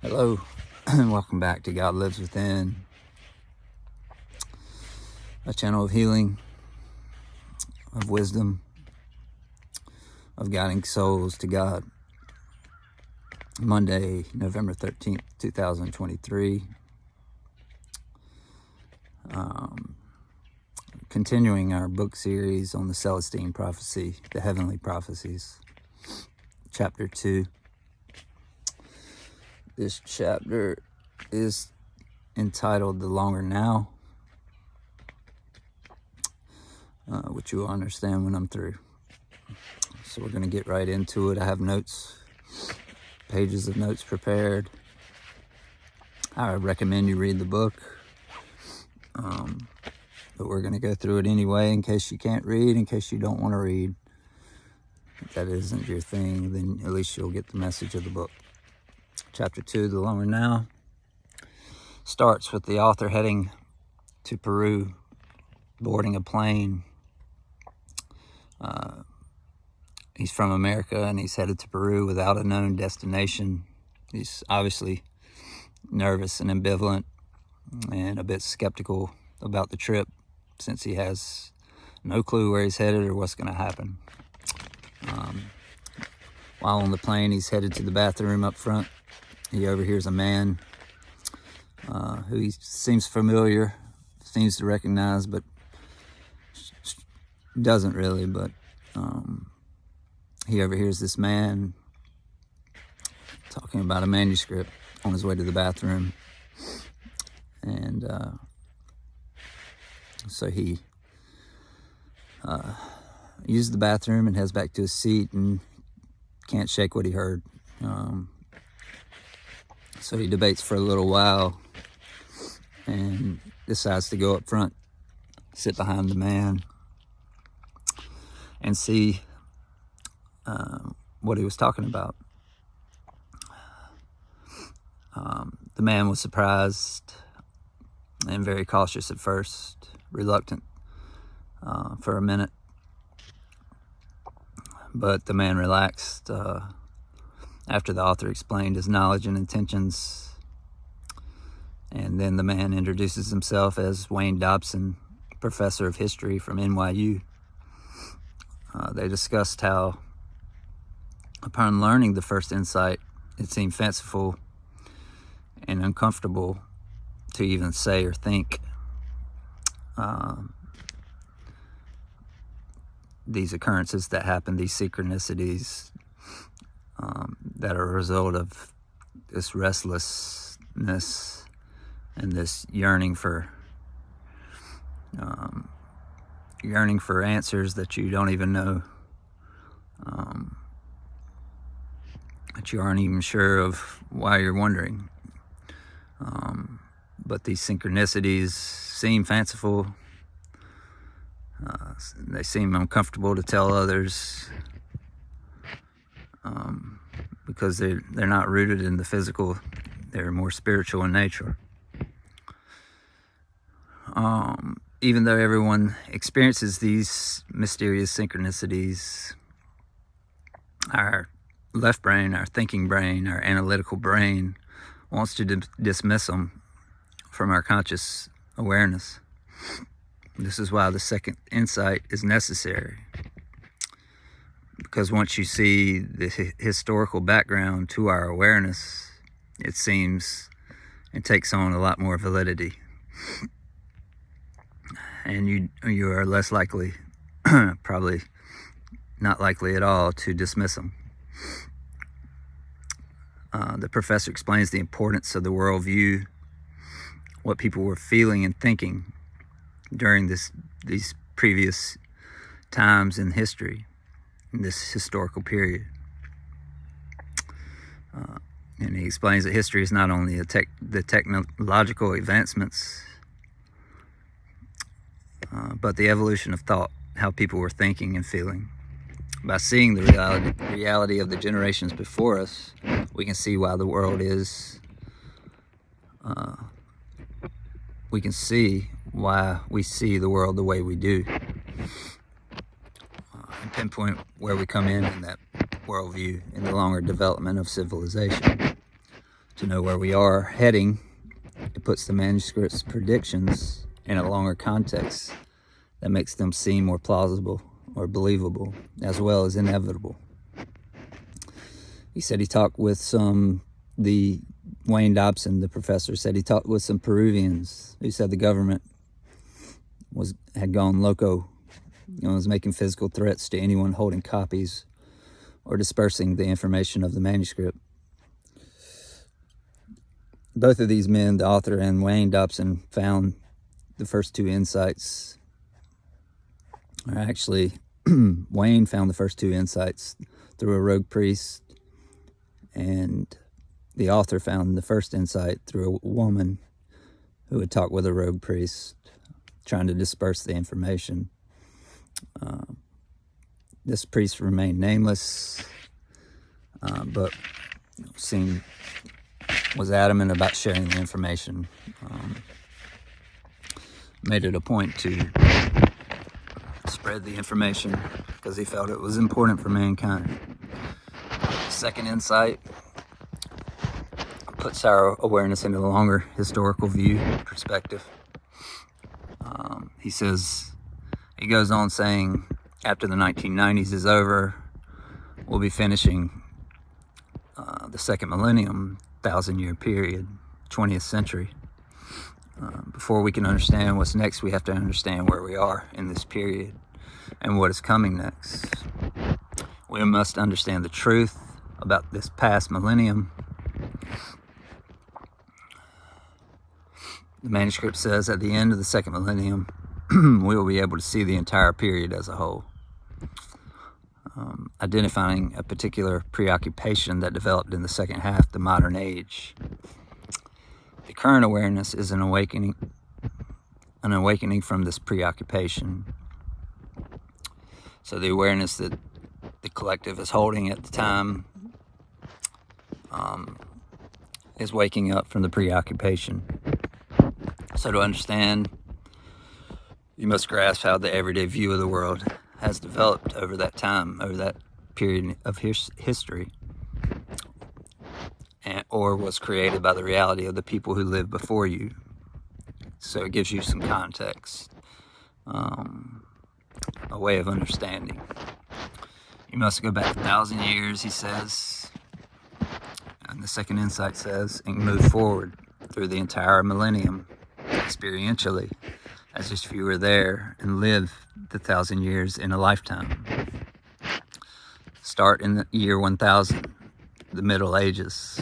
Hello, and welcome back to God Lives Within, a channel of healing, of wisdom, of guiding souls to God. Monday, November 13th, 2023. Continuing our book series on the Celestine Prophecy, the Heavenly Prophecies, Chapter 2. This chapter is entitled The Longer Now, which you will understand when I'm through. So we're going to get right into it. I have notes, pages of notes prepared. I recommend you read the book, but we're going to go through it anyway in case you can't read, in case you don't want to read. If that isn't your thing, then at least you'll get the message of the book. Chapter 2, The Longer Now, starts with the author heading to Peru, boarding a plane. He's from America and he's headed to Peru without a known destination. He's obviously nervous and ambivalent and a bit skeptical about the trip since he has no clue where he's headed or what's going to happen. While on the plane, he's headed to the bathroom up front. He overhears a man who he seems familiar, seems to recognize, but doesn't really. But he overhears this man talking about a manuscript on his way to the bathroom. And so he uses the bathroom and heads back to his seat and can't shake what he heard. So he debates for a little while and decides to go up front, sit behind the man, and see what he was talking about. The man was surprised and very cautious at first, reluctant for a minute. But the man relaxed after the author explained his knowledge and intentions. And then the man introduces himself as Wayne Dobson, professor of history from NYU. They discussed how, upon learning the first insight, it seemed fanciful and uncomfortable to even say or think. These occurrences that happen, these synchronicities that are a result of this restlessness and this yearning for answers that you don't even know, that you aren't even sure of why you're wondering. But these synchronicities seem fanciful. They seem uncomfortable to tell others because they're not rooted in the physical. They're more spiritual in nature. Even though everyone experiences these mysterious synchronicities, our left brain, our thinking brain, our analytical brain wants to dismiss them from our conscious awareness. This is why the second insight is necessary. Because once you see the historical background to our awareness, it seems it takes on a lot more validity. And you are less likely, probably not likely at all, to dismiss them. The professor explains the importance of the worldview, what people were feeling and thinking during these previous times in history, in this historical period. And he explains that history is not only the technological advancements, but the evolution of thought, how people were thinking and feeling. By seeing the reality of the generations before us, we can see why the world is. We can see why we see the world the way we do, and pinpoint where we come in that worldview in the longer development of civilization. To know where we are heading, it puts the manuscript's predictions in a longer context that makes them seem more plausible or believable, as well as inevitable. He said he talked with Wayne Dobson, the professor, said he talked with some Peruvians who said the government had gone loco, was making physical threats to anyone holding copies or dispersing the information of the manuscript. Both of these men, the author and Wayne Dobson, found the first two insights. Or actually, Wayne found the first two insights through a rogue priest, and the author found the first insight through a woman who had talked with a rogue priest, trying to disperse the information. This priest remained nameless, but was adamant about sharing the information. Made it a point to spread the information because he felt it was important for mankind. Second insight puts our awareness into a longer historical view perspective. He goes on saying, after the 1990s is over, we'll be finishing the second millennium, 1,000-year period, 20th century. Before we can understand what's next, we have to understand where we are in this period and what is coming next. We must understand the truth about this past millennium. The manuscript says at the end of the second millennium, we will be able to see the entire period as a whole, identifying a particular preoccupation that developed in the second half of the modern age. The current awareness is an awakening from this preoccupation. So the awareness that the collective is holding at the time is waking up from the preoccupation. So to understand, you must grasp how the everyday view of the world has developed over that time, over that period of history, or was created by the reality of the people who lived before you. So it gives you some context, a way of understanding. You must go back 1,000 years, he says, and the second insight says, and move forward through the entire millennium experientially, as if you were there and live the 1,000 years in a lifetime. Start in the year 1000, the Middle Ages.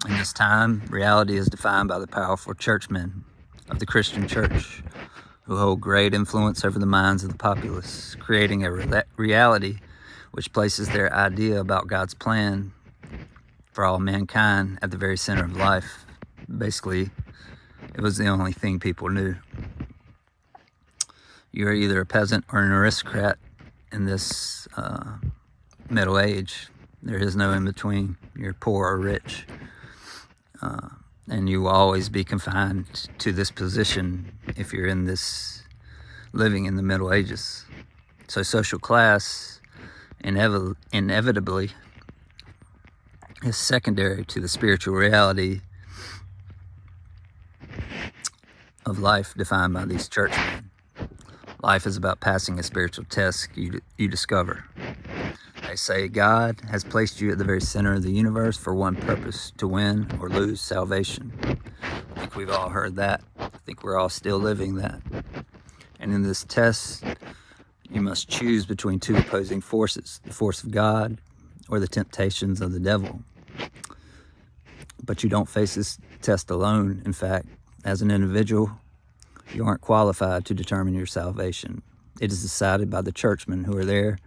In this time, reality is defined by the powerful churchmen of the Christian church, who hold great influence over the minds of the populace, creating a reality which places their idea about God's plan for all mankind at the very center of life. Basically, it was the only thing people knew. You're either a peasant or an aristocrat in this Middle Age. There is no in between. You're poor or rich. And you will always be confined to this position if you're living in the Middle Ages. So social class inevitably is secondary to the spiritual reality of life defined by these churchmen. Life is about passing a spiritual test you discover. They say God has placed you at the very center of the universe for one purpose, to win or lose salvation. I think we've all heard that. I think we're all still living that. And in this test, you must choose between two opposing forces, the force of God or the temptations of the devil. But you don't face this test alone. In fact, as an individual, you aren't qualified to determine your salvation. It is decided by the churchmen who are there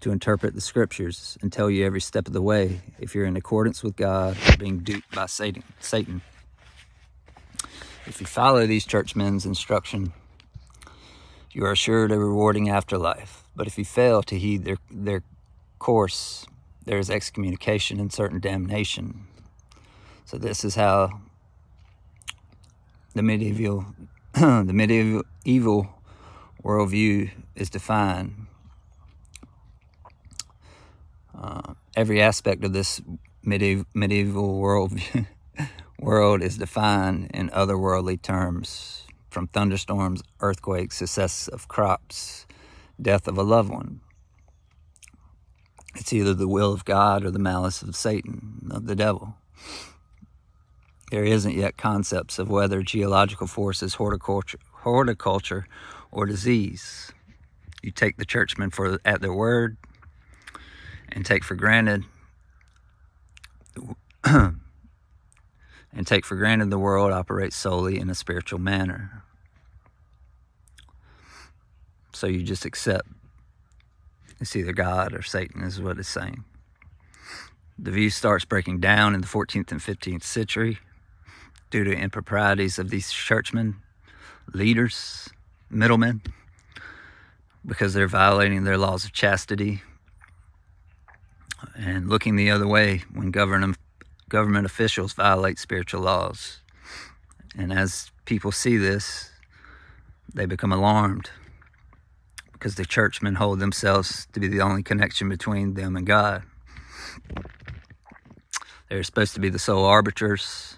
to interpret the scriptures and tell you every step of the way if you're in accordance with God or being duped by Satan. If you follow these churchmen's instruction, you are assured a rewarding afterlife. But if you fail to heed their course, there is excommunication and certain damnation. So this is how the medieval worldview is defined. Every aspect of this medieval world is defined in otherworldly terms, from thunderstorms, earthquakes, success of crops, death of a loved one. It's either the will of God or the malice of Satan, of the devil. There isn't yet concepts of whether geological forces, horticulture, or disease. You take the churchmen at their word and take for granted the world operates solely in a spiritual manner. So you just accept it's either God or Satan, is what it's saying. The view starts breaking down in the 14th and 15th century due to improprieties of these churchmen, leaders, middlemen, because they're violating their laws of chastity and looking the other way when government officials violate spiritual laws. And as people see this, they become alarmed because the churchmen hold themselves to be the only connection between them and God. They're supposed to be the sole arbiters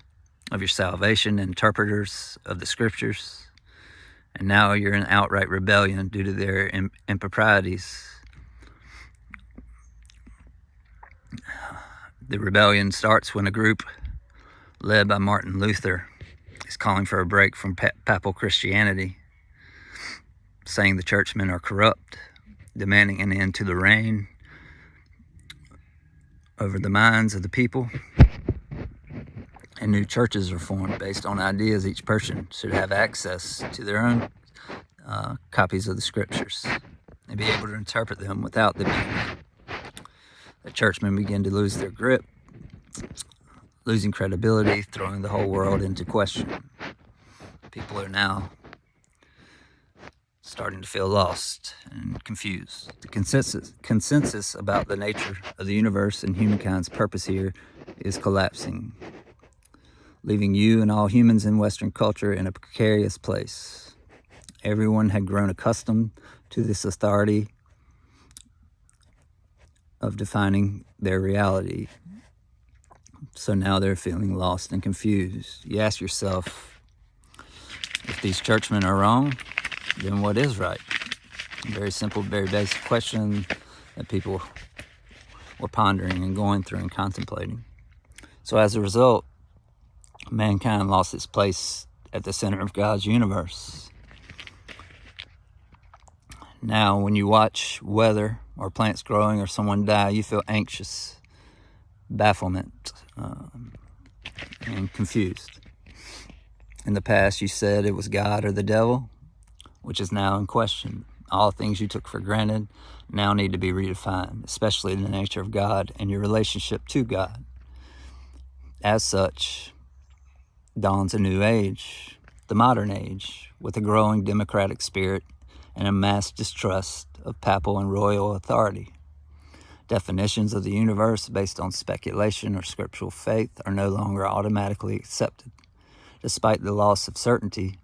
of your salvation, interpreters of the scriptures. And now you're in outright rebellion due to their improprieties. The rebellion starts when a group led by Martin Luther is calling for a break from papal Christianity, saying the churchmen are corrupt, demanding an end to the reign over the minds of the people, and new churches are formed based on ideas each person should have access to their own copies of the scriptures and be able to interpret them without the being. The churchmen begin to lose their grip, losing credibility, throwing the whole world into question. People are now starting to feel lost and confused. The consensus about the nature of the universe and humankind's purpose here is collapsing, leaving you and all humans in Western culture in a precarious place. Everyone had grown accustomed to this authority of defining their reality. So now they're feeling lost and confused. You ask yourself, if these churchmen are wrong, then what is right? Very simple, very basic question that people were pondering and going through and contemplating. So as a result, mankind lost its place at the center of God's universe. Now, when you watch weather or plants growing or someone die, you feel anxious, bafflement, and confused. In the past, you said it was God or the devil, which is now in question. All things you took for granted now need to be redefined, especially the nature of God and your relationship to God. As such, dawns a new age, the modern age, with a growing democratic spirit and a mass distrust of papal and royal authority. Definitions of the universe based on speculation or scriptural faith are no longer automatically accepted. Despite the loss of certainty,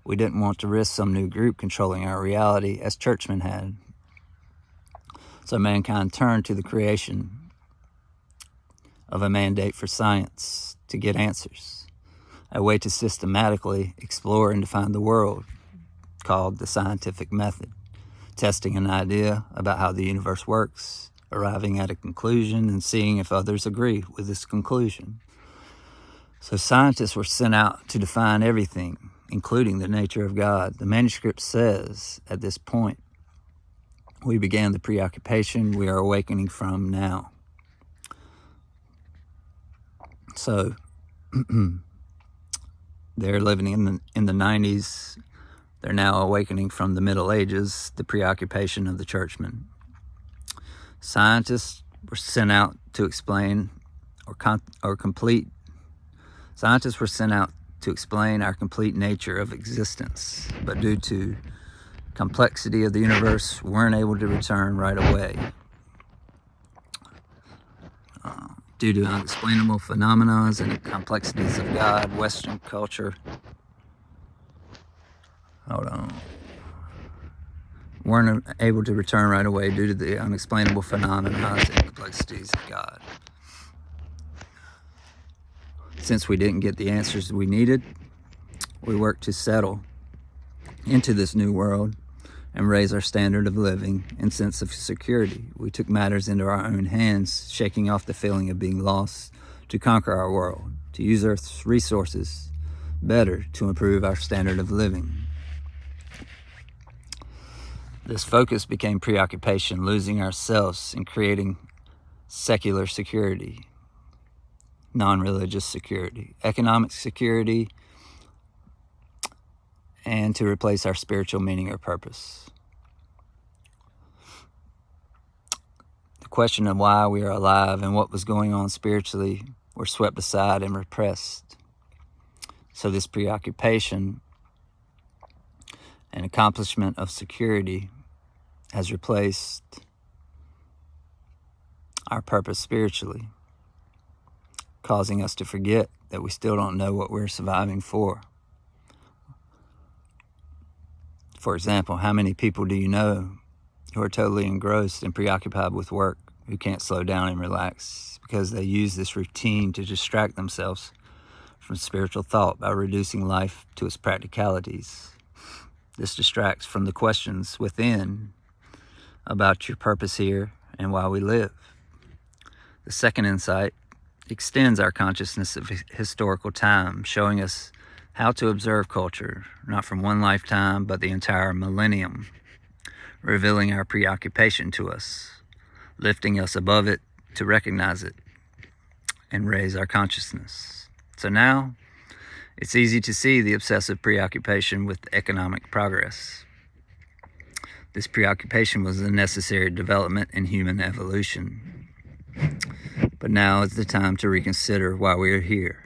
we didn't want to risk some new group controlling our reality as churchmen had. So mankind turned to the creation of a mandate for science to get answers, a way to systematically explore and define the world, called the scientific method, testing an idea about how the universe works, arriving at a conclusion, and seeing if others agree with this conclusion. So scientists were sent out to define everything, including the nature of God. The manuscript says, at this point, we began the preoccupation we are awakening from now. So they're living in the 90s. They're now awakening from the Middle Ages, the preoccupation of the churchmen. Scientists were sent out to explain Scientists were sent out to explain our complete nature of existence, but due to complexity of the universe, weren't able to return right away. Due to unexplainable phenomena and the complexities of God, Western culture weren't able to return right away due to the unexplainable phenomena and complexities of God. Since we didn't get the answers we needed, we worked to settle into this new world and raise our standard of living and sense of security. We took matters into our own hands, shaking off the feeling of being lost, to conquer our world, to use Earth's resources better to improve our standard of living. This focus became preoccupation, losing ourselves and creating secular security, non-religious security, economic security, and to replace our spiritual meaning or purpose. The question of why we are alive and what was going on spiritually were swept aside and repressed. So this preoccupation and accomplishment of security has replaced our purpose spiritually, causing us to forget that we still don't know what we're surviving for. For example, how many people do you know who are totally engrossed and preoccupied with work, who can't slow down and relax because they use this routine to distract themselves from spiritual thought by reducing life to its practicalities? This distracts from the questions within about your purpose here and why we live. The second insight extends our consciousness of historical time, showing us how to observe culture, not from one lifetime, but the entire millennium, revealing our preoccupation to us, lifting us above it to recognize it and raise our consciousness. So now, it's easy to see the obsessive preoccupation with economic progress. This preoccupation was a necessary development in human evolution. But now is the time to reconsider why we are here,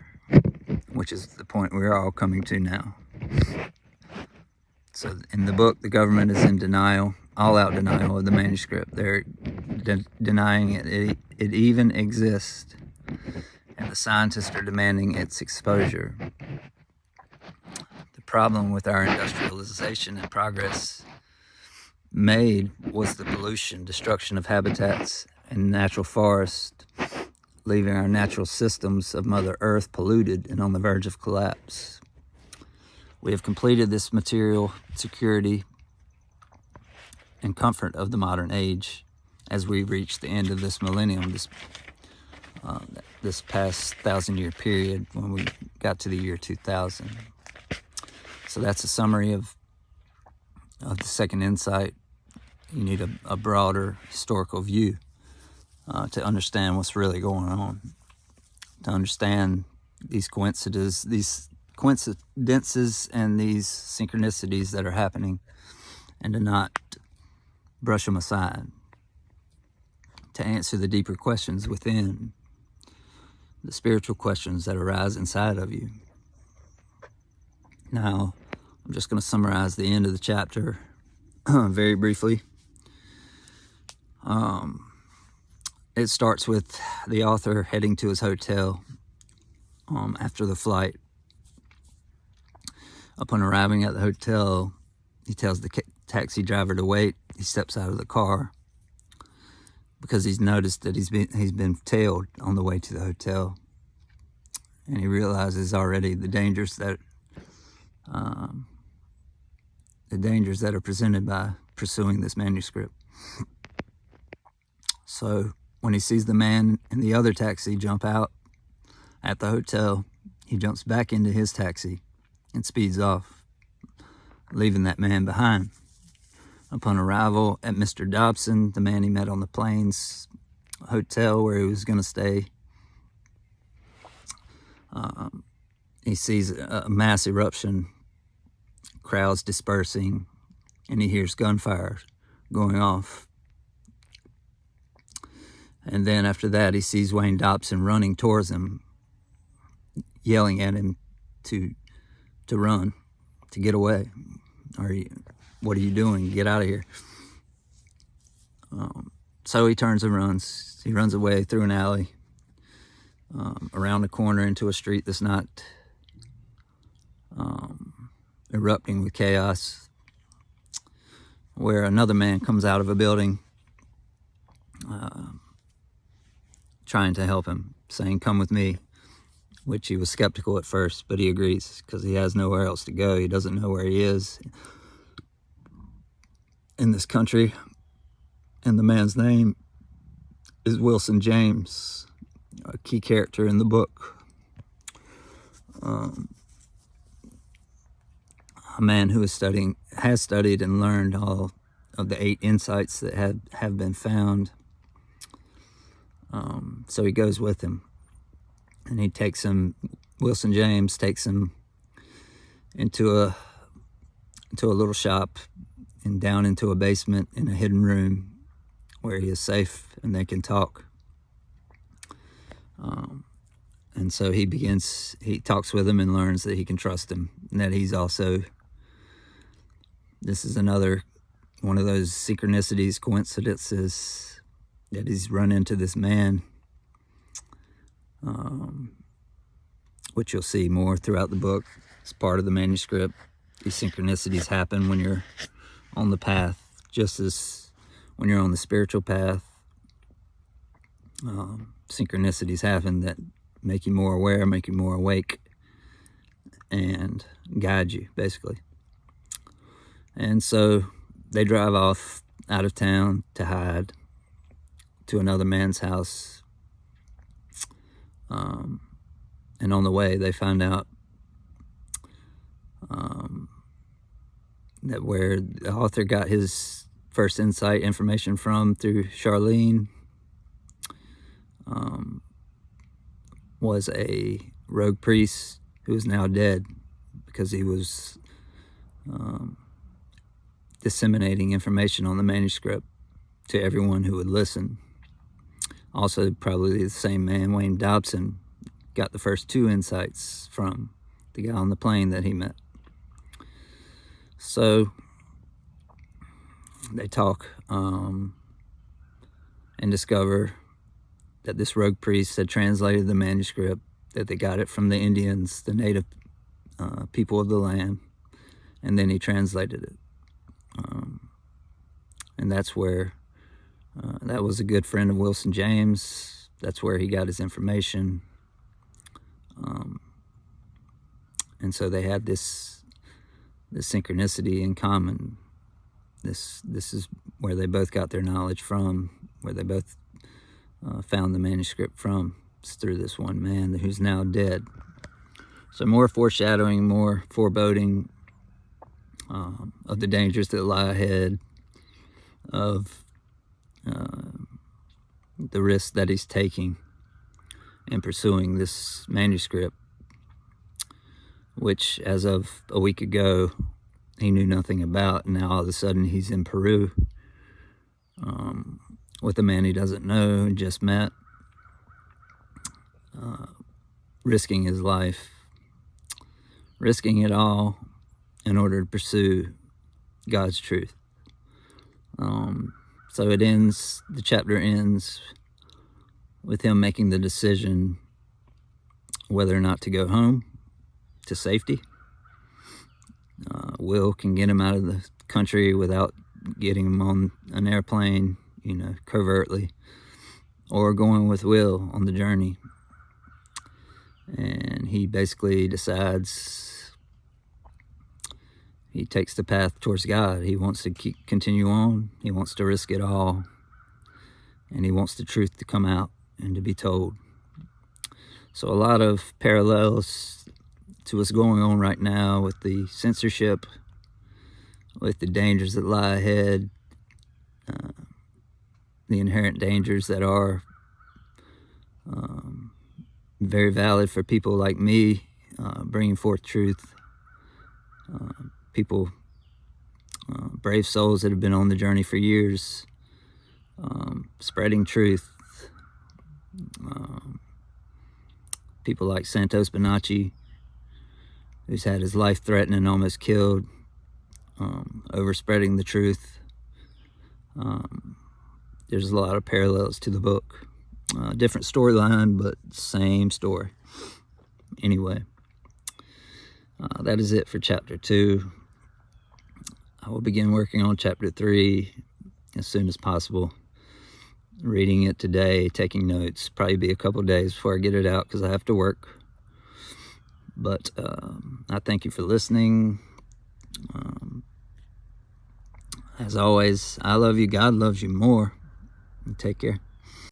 which is the point we're all coming to now. So in the book, the government is in denial, all-out denial of the manuscript. They're denying it even exists, and the scientists are demanding its exposure. The problem with our industrialization and progress made was the pollution, destruction of habitats and natural forests, leaving our natural systems of Mother Earth polluted and on the verge of collapse. We have completed this material security and comfort of the modern age as we reach the end of this millennium, this past 1,000-year period when we got to the year 2000. So that's a summary of the second insight. You need a broader historical view to understand what's really going on, to understand these coincidences and these synchronicities that are happening, and to not brush them aside, to answer the deeper questions within, the spiritual questions that arise inside of you. Now, I'm just going to summarize the end of the chapter very briefly. It starts with the author heading to his hotel after the flight. Upon arriving at the hotel, he tells the taxi driver to wait. He steps out of the car because he's noticed that he's been tailed on the way to the hotel, and he realizes already the dangers that are presented by pursuing this manuscript. So when he sees the man in the other taxi jump out at the hotel, he jumps back into his taxi and speeds off, leaving that man behind. Upon arrival at Mr. Dobson, the man he met on the plane's hotel where he was going to stay, he sees a mass eruption, crowds dispersing, and he hears gunfire going off. And then after that, he sees Wayne Dobson running towards him, yelling at him to run, to get away. What are you doing? Get out of here. So he turns and runs. He runs away through an alley, around a corner into a street that's not erupting with chaos, where another man comes out of a building trying to help him, saying, "Come with me. which he was skeptical at first, but he agrees because he has nowhere else to go. He doesn't know where he is in this country. And the man's name is Wilson James, a key character in the book. A man who has studied and learned all of the 8 insights that have been found. So he goes with him, and he takes him. Wilson James takes him into a little shop and down into a basement in a hidden room where he is safe and they can talk. And so he talks with him and learns that he can trust him, and that he's also, this is another one of those synchronicities, coincidences, that he's run into this man, which you'll see more throughout the book. It's part of the manuscript. These synchronicities happen when you're on the path, just as when you're on the spiritual path. Synchronicities happen that make you more aware, make you more awake, and guide you, basically. And so they drive off out of town to hide to another man's house. And on the way, they find out that where the author got his first insight information from through Charlene was a rogue priest who is now dead because he was disseminating information on the manuscript to everyone who would listen. Also, probably the same man, Wayne Dobson, got the first 2 insights from the guy on the plane that he met. So they talk and discover that this rogue priest had translated the manuscript, that they got it from the Indians, the native people of the land, and then he translated it. And that's where, that was a good friend of Wilson James. That's where he got his information. And so they had this synchronicity in common. This is where they both got their knowledge from, where they both found the manuscript from. It's through this one man who's now dead. So more foreshadowing, more foreboding of the dangers that lie ahead, of the risk that he's taking in pursuing this manuscript, which as of a week ago he knew nothing about. And now all of a sudden he's in Peru with a man he doesn't know and just met, risking his life, risking it all in order to pursue God's truth. So the chapter ends with him making the decision whether or not to go home to safety. Will can get him out of the country without getting him on an airplane, covertly, or going with Will on the journey. And he basically decides he takes the path towards God. He wants to continue on. He wants to risk it all. And he wants the truth to come out and to be told. So a lot of parallels to what's going on right now with the censorship, with the dangers that lie ahead, the inherent dangers that are very valid for people like me, bringing forth truth. People, brave souls that have been on the journey for years, spreading truth. People like Santos Bonacci, who's had his life threatened and almost killed over spreading the truth. There's a lot of parallels to the book. Different storyline, but same story. Anyway, that is it for chapter 2. I will begin working on chapter 3 as soon as possible. Reading it today, taking notes. Probably be a couple days before I get it out because I have to work. But I thank you for listening. As always, I love you. God loves you more. And take care.